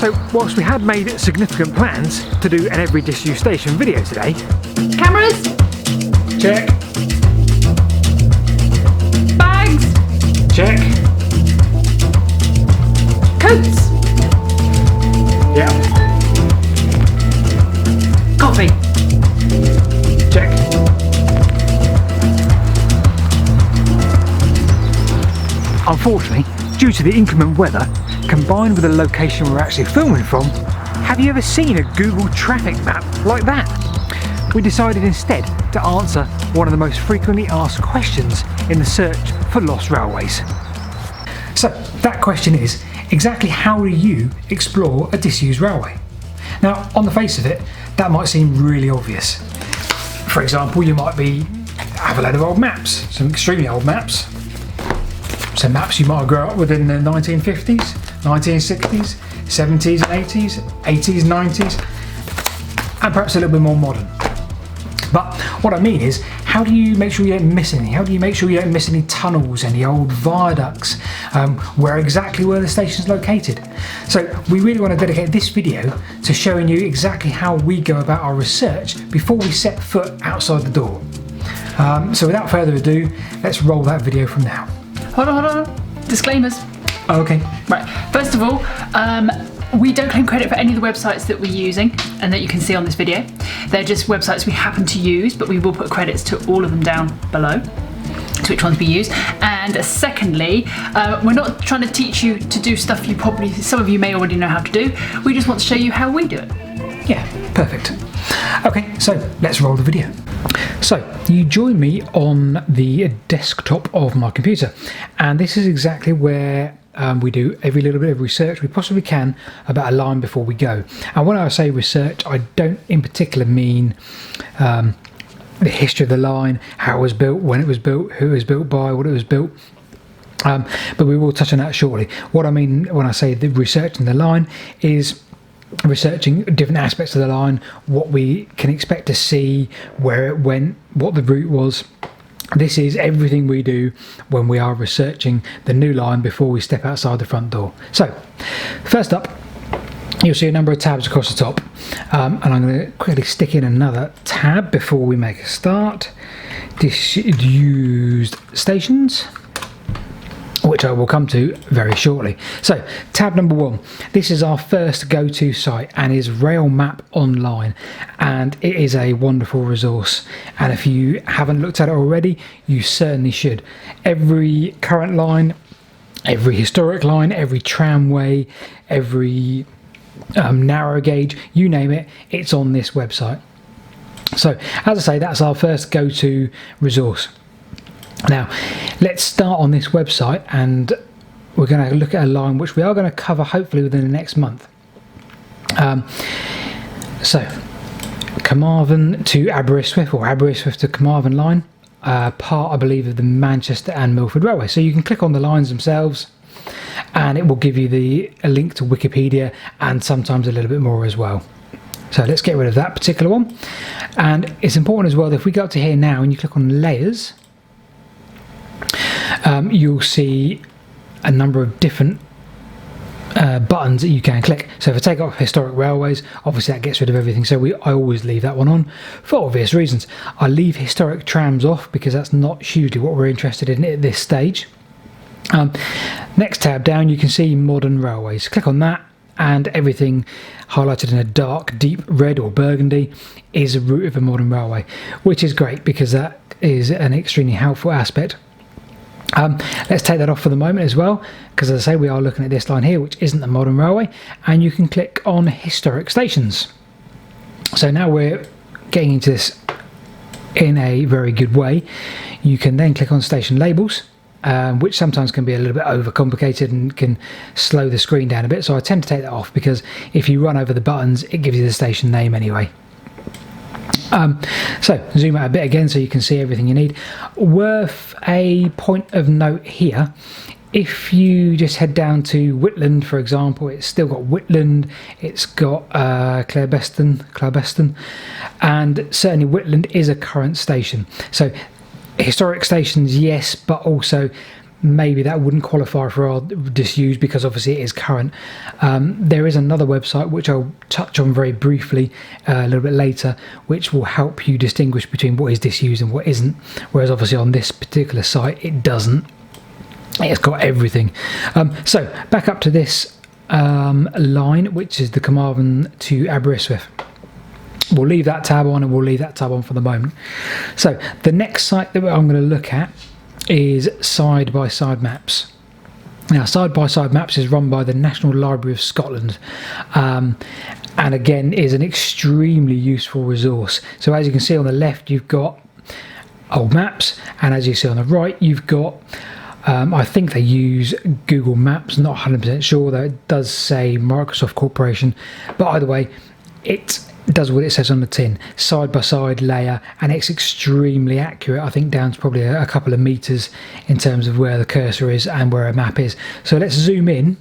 So whilst we had made significant plans to do an every disused station video today... Cameras? Check. Bags? Check. Coats? Yeah. Coffee? Check. Unfortunately, due to the inclement weather, combined with the location we're actually filming from, have you ever seen a Google traffic map like that? We decided instead to answer one of the most frequently asked questions in the search for lost railways. So that question is, exactly how do you explore a disused railway? Now, on the face of it, that might seem really obvious. For example, you might have a load of old maps, some extremely old maps. So maps you might have grown up with in the 1950s, 1960s, 70s and 80s, 80s, 90s, and perhaps a little bit more modern. But what I mean is, how do you make sure you don't miss anything? How do you make sure you don't miss any tunnels, any old viaducts, where the station's located? So we really want to dedicate this video to showing you exactly how we go about our research before we set foot outside the door. So without further ado, let's roll that video from now. Hold on. Disclaimers. Oh, okay. Right. First of all, we don't claim credit for any of the websites that we're using and that you can see on this video. They're just websites we happen to use, but we will put credits to all of them down below, to which ones we use. And secondly, we're not trying to teach you to do stuff some of you may already know how to do. We just want to show you how we do it. Yeah, perfect. Okay, so let's roll the video. So you join me on the desktop of my computer, and this is exactly where we do every little bit of research we possibly can about a line before we go. And when I say research, I don't in particular mean the history of the line, how it was built, when it was built, who it was built by, what it was built. But we will touch on that shortly. What I mean when I say the researching the line is researching different aspects of the line, what we can expect to see, where it went, what the route was. This is everything we do when we are researching the new line before we step outside the front door. So first up, you'll see a number of tabs across the top, and I'm going to quickly stick in another tab before we make a start. Disused stations, which I will come to very shortly. So tab number 1, this is our first go-to site and is Rail Map Online, and it is a wonderful resource, and if you haven't looked at it already, you certainly should. Every current line, every historic line, every tramway, every narrow gauge, you name it, it's on this website. So as I say, that's our first go-to resource. Now, let's start on this website, and we're going to look at a line which we are going to cover hopefully within the next month. So, Carmarthen to Aberystwyth, or Aberystwyth to Carmarthen line, part, I believe, of the Manchester and Milford Railway. So you can click on the lines themselves, and it will give you a link to Wikipedia and sometimes a little bit more as well. So let's get rid of that particular one. And it's important as well that if we go up to here now and you click on Layers, you'll see a number of different buttons that you can click. So if I take off historic railways, obviously that gets rid of everything, so I always leave that one on for obvious reasons. I leave historic trams off because that's not hugely what we're interested in at this stage. Next tab down, you can see modern railways. Click on that, and everything highlighted in a dark deep red or burgundy is a route of a modern railway, which is great because that is an extremely helpful aspect. Let's take that off for the moment as well, because as I say, we are looking at this line here, which isn't a modern railway, and you can click on historic stations. So now we're getting into this in a very good way. You can then click on station labels, which sometimes can be a little bit overcomplicated and can slow the screen down a bit, so I tend to take that off because if you run over the buttons, it gives you the station name anyway. So zoom out a bit again so you can see everything you need. Worth a point of note here, if you just head down to Whitland, for example, it's still got Whitland, it's got Clarbeston, and certainly Whitland is a current station. So historic stations, yes, but also maybe that wouldn't qualify for our disused because obviously it is current. There is another website which I'll touch on very briefly a little bit later, which will help you distinguish between what is disused and what isn't, whereas obviously on this particular site it doesn't. It's got everything. So back up to this line, which is the Carmarthen to Aberystwyth. We'll leave that tab on, and we'll leave that tab on for the moment. So the next site that I'm going to look at is side-by-side maps. Now, side-by-side maps is run by the National Library of Scotland, and again is an extremely useful resource. So as you can see on the left, you've got old maps, and as you see on the right, you've got I think they use Google Maps, not 100% sure, though it does say Microsoft Corporation, but either way, it does what it says on the tin, side by side layer, and it's extremely accurate. I think down to probably a couple of meters in terms of where the cursor is and where a map is. So let's zoom in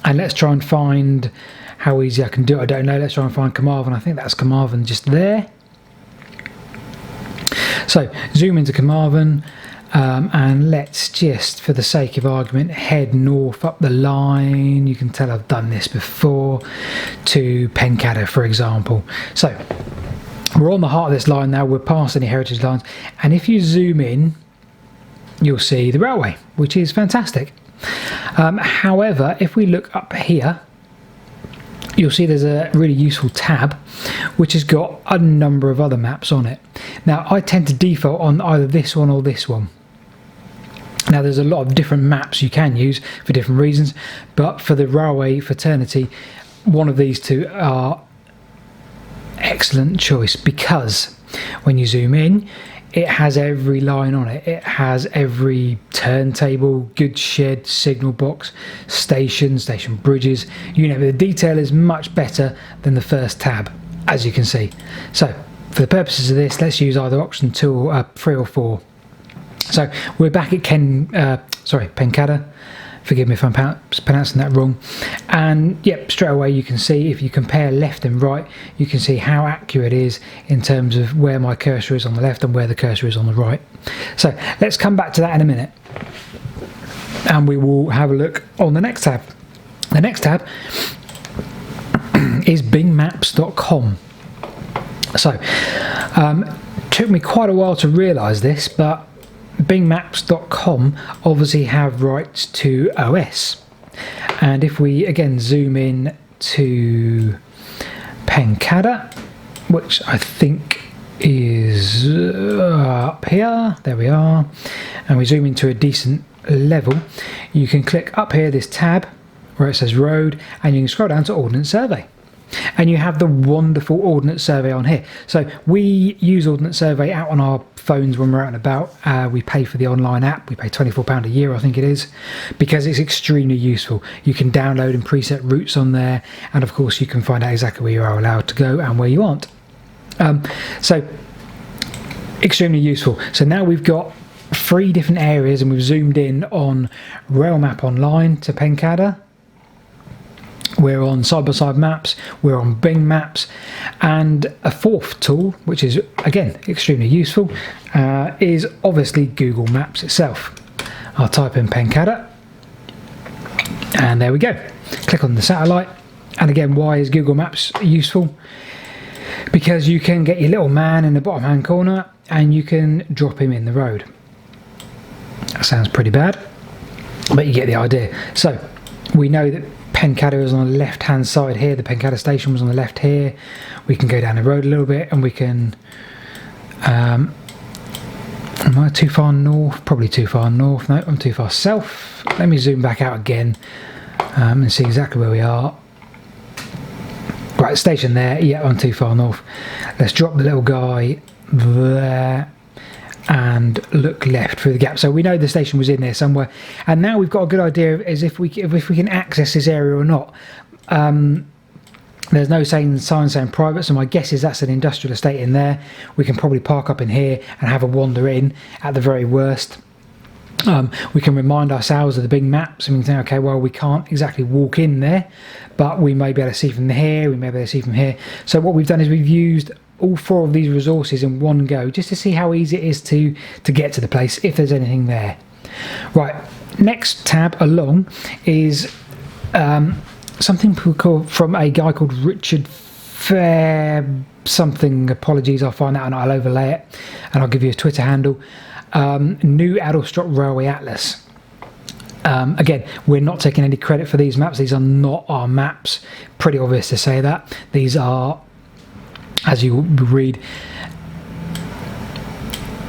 and let's try and find how easy I can do it. I don't know. Let's try and find Carmarthen. I think that's Carmarthen just there. So zoom into Carmarthen, and let's just, for the sake of argument, head north up the line. You can tell I've done this before, to Pencadder, for example. So we're on the heart of this line now. We're past any heritage lines, and if you zoom in, you'll see the railway, which is fantastic. However, if we look up here, you'll see there's a really useful tab which has got a number of other maps on it. Now, I tend to default on either this one or this one. Now, there's a lot of different maps you can use for different reasons, but for the railway fraternity, one of these two are excellent choice, because when you zoom in, it has every line on it. It has every turntable, goods shed, signal box, station bridges, you know, the detail is much better than the first tab, as you can see. So for the purposes of this, let's use either option 2 or 3 or 4. So we're back at Pencadder. Forgive me if I'm pronouncing that wrong. And yep, straight away you can see, if you compare left and right, you can see how accurate it is in terms of where my cursor is on the left and where the cursor is on the right. So let's come back to that in a minute, and we will have a look on the next tab. The next tab is bingmaps.com. So took me quite a while to realise this, but bingmaps.com obviously have rights to OS, and if we again zoom in to Pencadder, which I think is up here, there we are, and we zoom into a decent level, you can click up here, this tab where it says road, and you can scroll down to Ordnance Survey. And you have the wonderful Ordnance Survey on here. So we use Ordnance Survey out on our phones when we're out and about. We pay for the online app. We pay £24 a year, I think it is, because it's extremely useful. You can download and preset routes on there, and of course you can find out exactly where you are allowed to go and where you aren't. So extremely useful. So now we've got 3 different areas, and we've zoomed in on Rail Map Online to Pencadder. We're on side-by-side maps, we're on Bing Maps, and a 4th tool, which is again extremely useful, is obviously Google Maps itself. I'll type in Pencadder, and there we go. Click on the satellite, and again, why is Google Maps useful? Because you can get your little man in the bottom hand corner, and you can drop him in the road. That sounds pretty bad, but you get the idea. So we know that Pencadder is on the left hand side here, the Pencadder station was on the left here. We can go down the road a little bit, and we can am I too far north? Probably too far north. No, I'm too far south. Let me zoom back out again and see exactly where we are. Right, station there. Yeah, I'm too far north. Let's drop the little guy there and look left through the gap. So we know the station was in there somewhere, and now we've got a good idea of as if we can access this area or not. There's no sign saying private, so my guess is that's an industrial estate in there. We can probably park up in here and have a wander in at the very worst. We can remind ourselves of the big maps, and we can think, okay, well, we can't exactly walk in there, but we may be able to see from here, we may be able to see from here. So what we've done is we've used all 4 of these resources in one go, just to see how easy it is to get to the place, if there's anything there. Right, next tab along is something called, from a guy called Richard Fair something. Apologies, I'll find out and I'll overlay it, and I'll give you a Twitter handle. New Addlestock Railway Atlas. Again, we're not taking any credit for these maps. These are not our maps. Pretty obvious to say that. These are, as you read,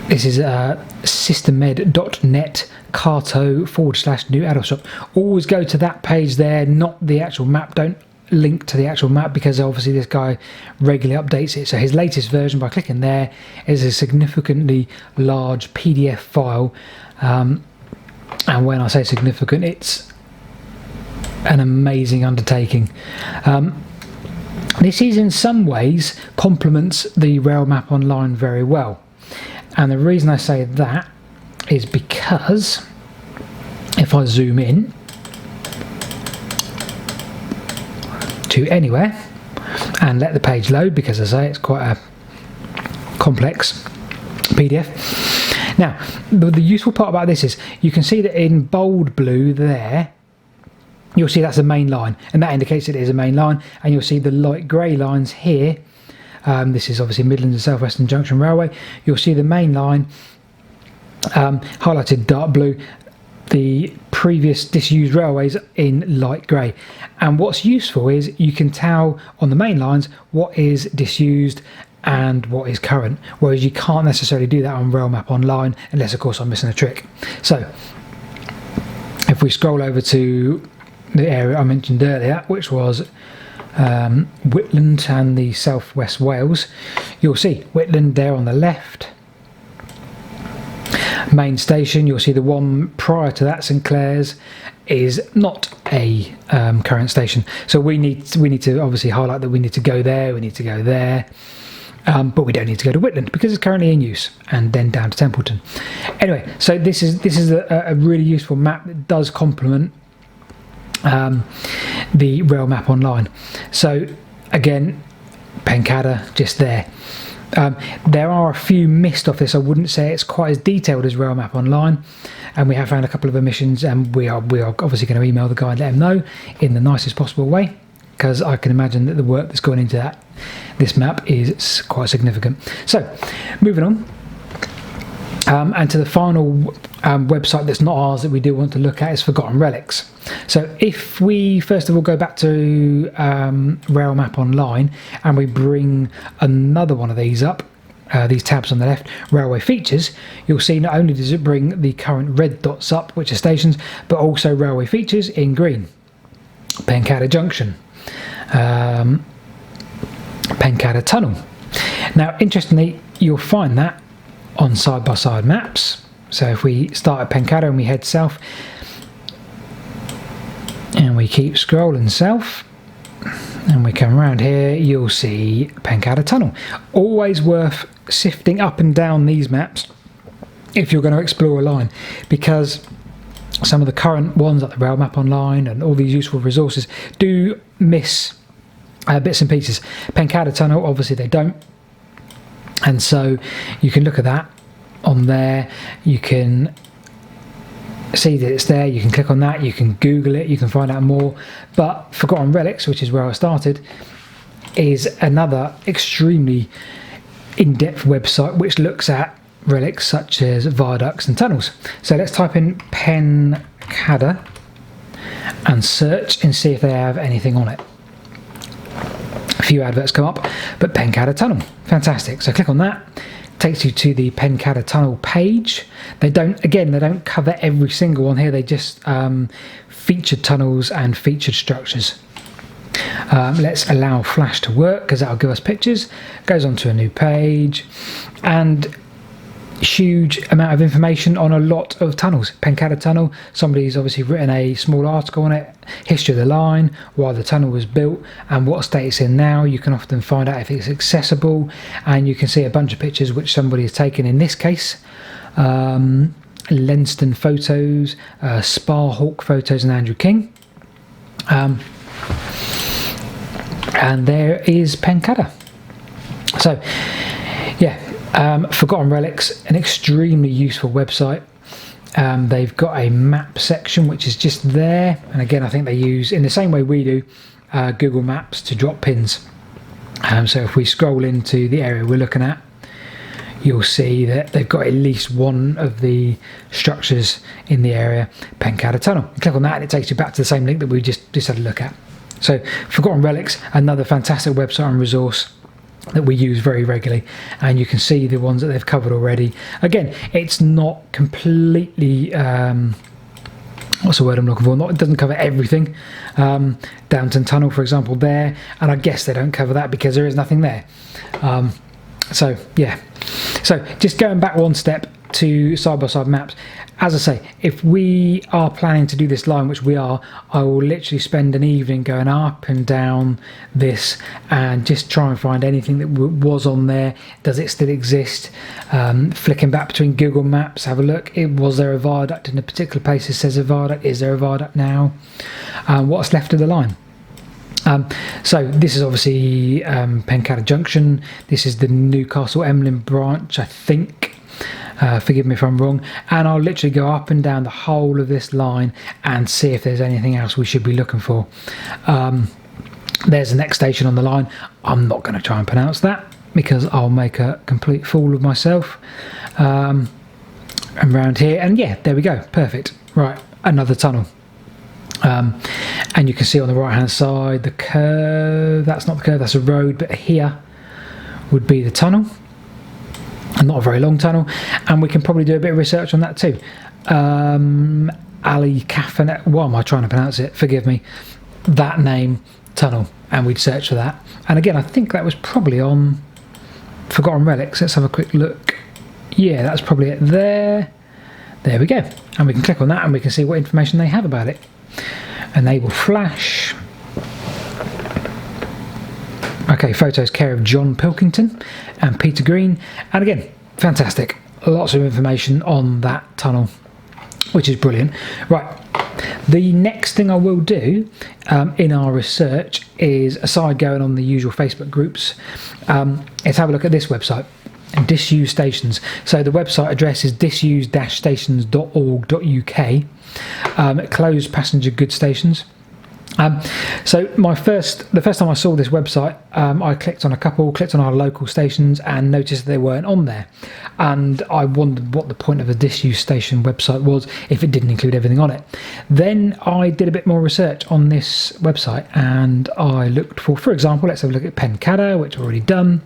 this is systemmed.net carto/new Addlestock. Always go to that page there, not the actual map. Don't link to the actual map, because obviously this guy regularly updates it. So his latest version, by clicking there, is a significantly large PDF file. And when I say significant, it's an amazing undertaking. This is in some ways complements the Rail Map Online very well. And the reason I say that is because if I zoom in to anywhere and let the page load, because as I say, it's quite a complex PDF. Now, the useful part about this is you can see that in bold blue there, you'll see that's a main line, and that indicates it is a main line, and you'll see the light grey lines here. This is obviously Midlands and South Western Junction Railway. You'll see the main line highlighted dark blue, the previous disused railways in light grey. And what's useful is you can tell on the main lines what is disused and what is current, whereas you can't necessarily do that on Rail Map Online, unless of course I'm missing a trick. So if we scroll over to the area I mentioned earlier, which was Whitland and the Southwest Wales, you'll see Whitland there on the left. Main station, you'll see the one prior to that, St Clair's, is not a current station. So we need to obviously highlight that we need to go there, we need to go there. But we don't need to go to Whitland because it's currently in use, and then down to Templeton. Anyway, so this is a really useful map that does complement the Rail Map Online. So again, Pencada just there. There are a few missed off this. I wouldn't say it's quite as detailed as Rail Map Online, and we have found a couple of omissions, and we are obviously going to email the guy and let him know in the nicest possible way, because I can imagine that the work that's gone into this map is quite significant. So, moving on, and to the final website that's not ours that we do want to look at is Forgotten Relics. So if we first of all go back to Rail Map Online and we bring another one of these up, these tabs on the left, Railway Features, you'll see not only does it bring the current red dots up, which are stations, but also Railway Features in green. Pencada Junction, Pencada Tunnel. Now interestingly, you'll find that on side-by-side maps. So if we start at Pencada and we head south and we keep scrolling south and we come around here, you'll see Pencada Tunnel. Always worth sifting up and down these maps if you're going to explore a line, because some of the current ones like the Rail Map Online and all these useful resources do miss bits and pieces. Pencada Tunnel, obviously they don't, and so you can look at that on there, you can see that it's there, you can click on that, you can Google it, you can find out more. But Forgotten Relics, which is where I started, is another extremely in-depth website which looks at relics such as viaducts and tunnels. So let's type in Pencada and search and see if they have anything on it. A few adverts come up, but Pencada Tunnel, fantastic. So click on that, takes you to the Pencada Tunnel page. They don't cover every single one here, they just featured tunnels and featured structures. Let's allow Flash to work because that'll give us pictures. Goes on to a new page, and huge amount of information on a lot of tunnels. Pencada Tunnel, somebody's obviously written a small article on it, history of the line, why the tunnel was built and what state it's in now. You can often find out if it's accessible, and you can see a bunch of pictures which somebody has taken, in this case Lenston photos, Sparhawk photos and Andrew King, and there is Pencada. So yeah, Forgotten Relics, an extremely useful website. They've got a map section which is just there, and again I think they use, in the same way we do, Google Maps to drop pins. So if we scroll into the area we're looking at, you'll see that they've got at least one of the structures in the area, Pencada Tunnel. You click on that and it takes you back to the same link that we just had a look at. So Forgotten Relics, another fantastic website and resource that we use very regularly, and you can see the ones that they've covered already. Again, it's not completely what's the word I'm looking for? It doesn't cover everything. Downton Tunnel, for example, there, and I guess they don't cover that because there is nothing there. So yeah, so just going back one step to side-by-side maps, as I say, if we are planning to do this line, which we are, I will literally spend an evening going up and down this and just try and find anything that was on there. Does it still exist? Flicking back between Google Maps, have a look. Was there a viaduct in a particular place? It says a viaduct. Is there a viaduct now? What's left of the line? So this is obviously Pencada Junction. This is the Newcastle Emlyn branch, I think. Forgive me if I'm wrong, and I'll literally go up and down the whole of this line and see if there's anything else we should be looking for. There's the next station on the line. I'm not going to try and pronounce that because I'll make a complete fool of myself. And round here, and yeah, there we go, perfect. Right, another tunnel. And you can see on the right hand side the curve. That's not the curve, that's a road, but here would be the tunnel. Not a very long tunnel, and we can probably do a bit of research on that too. Ali Cafanet, what am I trying to pronounce it? Forgive me. That name, tunnel, and we'd search for that. And again, I think that was probably on Forgotten Relics. Let's have a quick look. Yeah, that's probably it there. There we go. And we can click on that and we can see what information they have about it. And they will flash. Okay, photos care of John Pilkington and Peter Green, and again, fantastic. Lots of information on that tunnel, which is brilliant. Right, the next thing I will do in our research is, aside going on the usual Facebook groups, is have a look at this website, Disused Stations. So the website address is disused-stations.org.uk. Closed passenger goods stations. So the first time I saw this website, I clicked on our local stations and noticed they weren't on there, and I wondered what the point of a disused station website was if it didn't include everything on it. Then I did a bit more research on this website and I looked for example, let's have a look at Pencada, which I've already done,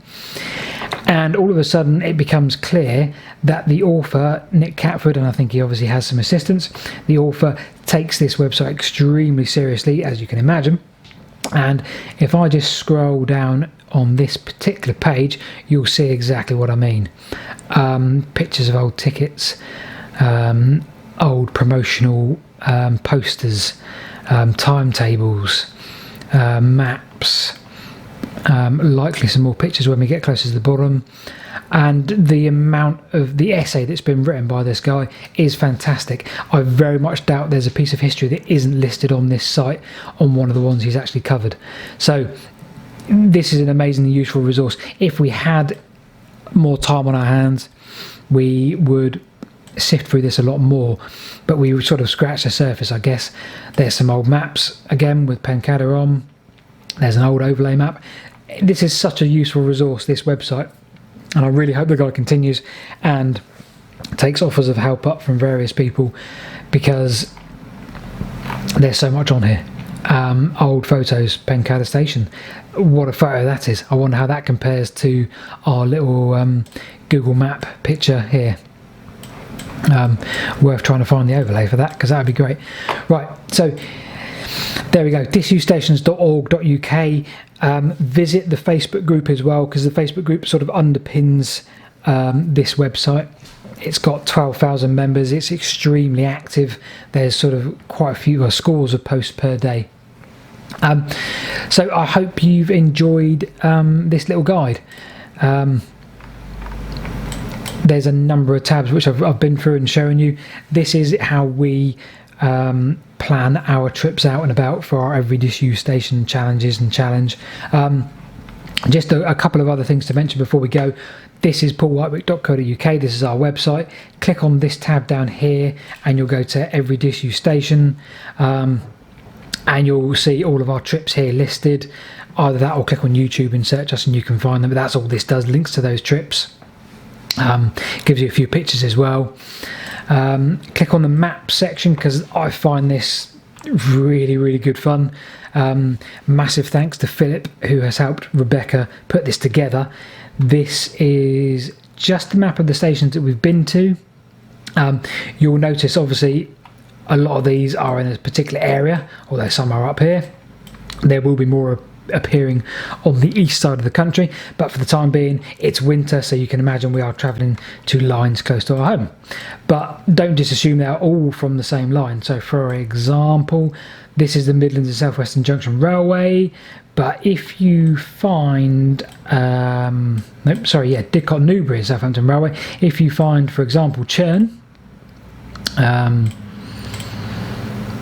and all of a sudden it becomes clear that the author, Nick Catford, and I think he obviously has some assistance, the author takes this website extremely seriously, as you can imagine. And if I just scroll down on this particular page, you'll see exactly what I mean. Pictures of old tickets, old promotional posters, timetables, maps, likely some more pictures when we get closer to the bottom. And the amount of the essay that's been written by this guy is fantastic. I very much doubt there's a piece of history that isn't listed on this site on one of the ones he's actually covered. So this is an amazingly useful resource. If we had more time on our hands, we would sift through this a lot more, but we would sort of scratch the surface, I guess. There's some old maps again with Pencada on. There's an old overlay map. This is such a useful resource, this website, and I really hope the guy continues and takes offers of help up from various people, because there's so much on here. Old photos, Pencada Station, what a photo that is. I wonder how that compares to our little Google map picture here. Worth trying to find the overlay for that, because that would be great. Right, so there we go, disusestations.org.uk. Visit the Facebook group as well, because the Facebook group sort of underpins this website. It's got 12,000 members. It's extremely active. There's sort of quite a few scores of posts per day. So I hope you've enjoyed this little guide. There's a number of tabs which I've been through and shown you. This is how we plan our trips out and about for our every disused station challenges and challenge. Just a couple of other things to mention before we go. this is paulwhitewick.co.uk. This is our website. Click on this tab down here and you'll go to every disused station, and you'll see all of our trips here listed. Either that or click on YouTube and search us and you can find them, but that's all this does, links to those trips. Gives you a few pictures as well. Click on the map section because I find this really good fun. Massive thanks to Philip who has helped Rebecca put this together. This is just the map of the stations that we've been to. You'll notice obviously a lot of these are in a particular area, although some are up here. There will be more appearing on the east side of the country, but for the time being it's winter, so you can imagine we are travelling to lines close to our home. But don't just assume they're all from the same line. So for example, this is the Midlands and South Western Junction Railway, but if you find Didcot Newbury and Southampton Railway, if you find for example Churn,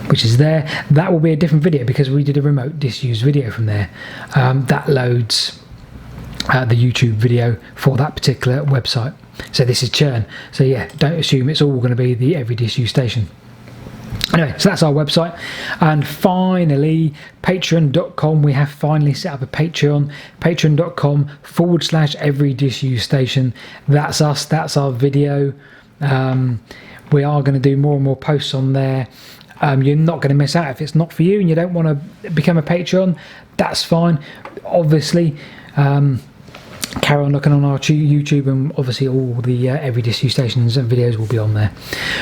which is there, that will be a different video because we did a remote disused video from there. That loads the YouTube video for that particular website. So this is Churn. So yeah, don't assume it's all going to be the every disused station. Anyway, so that's our website. And finally, patreon.com. We have finally set up a Patreon, patreon.com/every disused station. That's us, that's our video. We are going to do more and more posts on there. You're not going to miss out. If it's not for you and you don't want to become a Patreon, that's fine. Obviously, carry on looking on our YouTube, and obviously all the every disused stations and videos will be on there.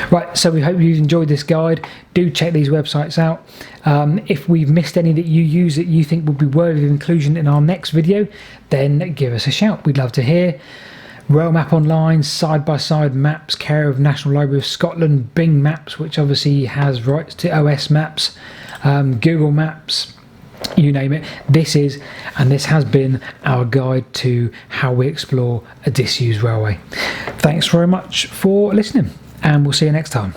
Right, so we hope you've enjoyed this guide. Do check these websites out. If we've missed any that you use that you think would be worthy of inclusion in our next video, then give us a shout. We'd love to hear. Rail Map Online, side-by-side maps, care of National Library of Scotland, Bing Maps, which obviously has rights to OS Maps, Google Maps, you name it. This has been our guide to how we explore a disused railway. Thanks very much for listening, and we'll see you next time.